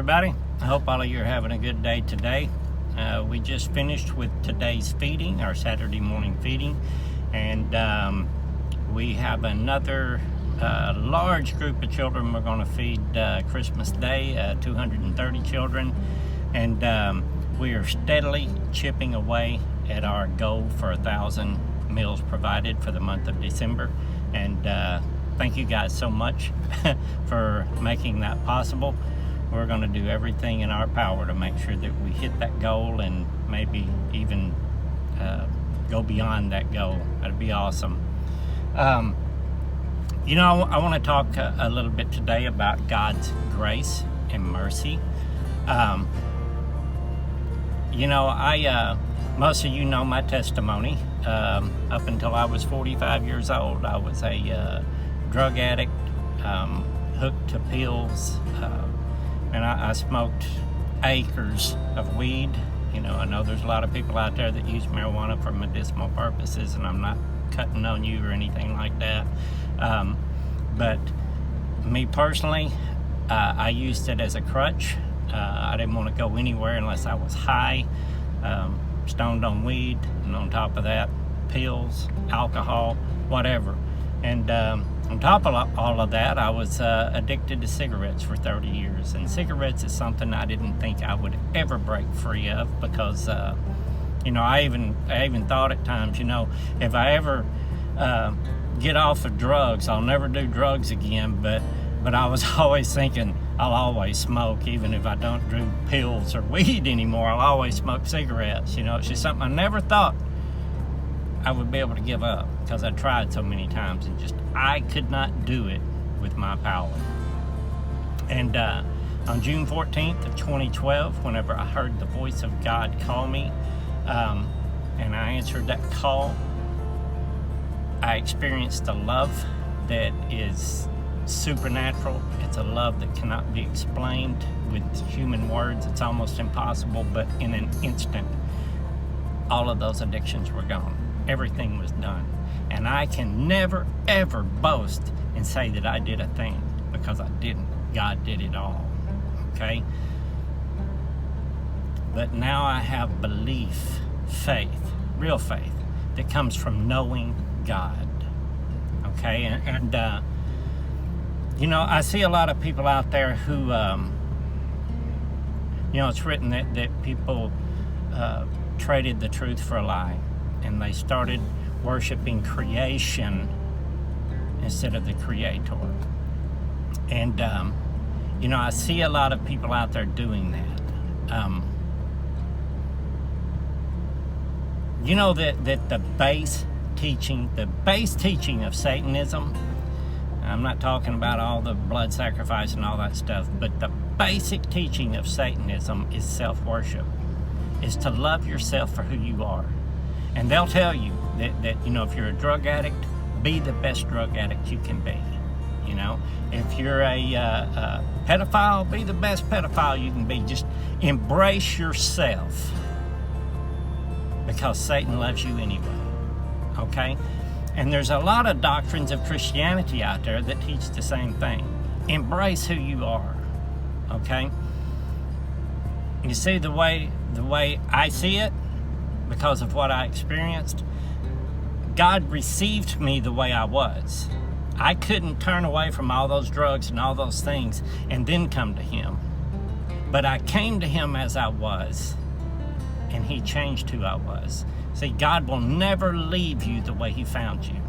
everybody. I hope all of you are having a good day today. We just finished with today's feeding, our Saturday morning feeding, and we have another large group of children we're going to feed Christmas Day, 230 children, and we are steadily chipping away at our goal for 1,000 meals provided for the month of December, and thank you guys so much for making that possible. We're going to do everything in our power to make sure that we hit that goal and maybe even go beyond that goal. That'd be awesome. I want to talk a little bit today about God's grace and mercy. Most of you know my testimony. Up until I was 45 years old, I was a drug addict, hooked to pills, and I smoked acres of weed. I know there's a lot of people out there that use marijuana for medicinal purposes, and I'm not cutting on you or anything like that. But me personally, I used it as a crutch. I didn't want to go anywhere unless I was high, stoned on weed, and on top of that, pills, alcohol, whatever. And on top of all of that, I was addicted to cigarettes for 30 years. And cigarettes is something I didn't think I would ever break free of because, I even thought at times, if I ever get off of drugs, I'll never do drugs again. But I was always thinking, I'll always smoke, even if I don't do pills or weed anymore. I'll always smoke cigarettes. It's just something I never thought I would be able to give up because I tried so many times and I could not do it with my power. And on June 14th of 2012, whenever I heard the voice of God call me, and I answered that call, I experienced a love that is supernatural. It's a love that cannot be explained with human words. It's almost impossible, but in an instant, all of those addictions were gone. Everything was done. And I can never, ever boast and say that I did a thing, because I didn't. God did it all. Okay? But now I have belief, faith, real faith, that comes from knowing God. Okay? And I see a lot of people out there who, it's written that people traded the truth for a lie, and they started worshiping creation instead of the Creator. And, I see a lot of people out there doing that. That the base teaching of Satanism, I'm not talking about all the blood sacrifice and all that stuff, but the basic teaching of Satanism is self-worship, is to love yourself for who you are. And they'll tell you that if you're a drug addict, be the best drug addict you can be. If you're a pedophile, be the best pedophile you can be. Just embrace yourself, because Satan loves you anyway. Okay? And there's a lot of doctrines of Christianity out there that teach the same thing. Embrace who you are. Okay? You see, the way I see it, because of what I experienced, God received me the way I was. I couldn't turn away from all those drugs and all those things and then come to Him. But I came to Him as I was, and He changed who I was. See, God will never leave you the way He found you.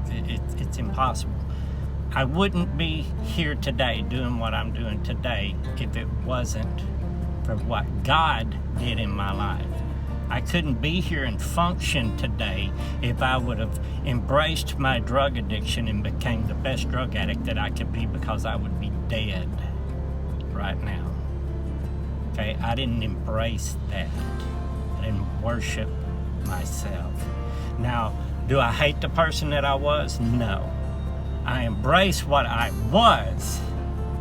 It's impossible. I wouldn't be here today doing what I'm doing today if it wasn't for what God did in my life. I couldn't be here and function today if I would have embraced my drug addiction and became the best drug addict that I could be, because I would be dead right now. Okay, I didn't embrace that. I didn't worship myself. Now, do I hate the person that I was? No. I embrace what I was,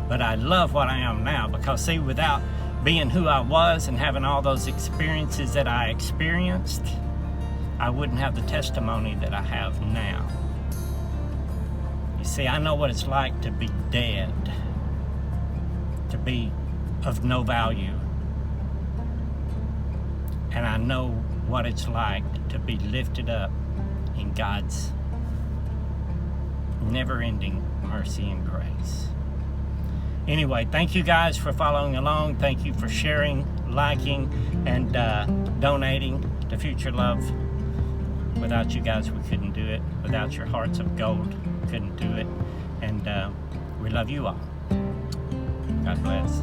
but I love what I am now, because see, without being who I was and having all those experiences that I experienced, I wouldn't have the testimony that I have now. You see, I know what it's like to be dead to be of no value. And I know what it's like to be lifted up in God's never-ending mercy and grace. Anyway, thank you guys for following along. Thank you for sharing, liking, and donating to Future Love. Without you guys, we couldn't do it. Without your hearts of gold, we couldn't do it. And we love you all. God bless.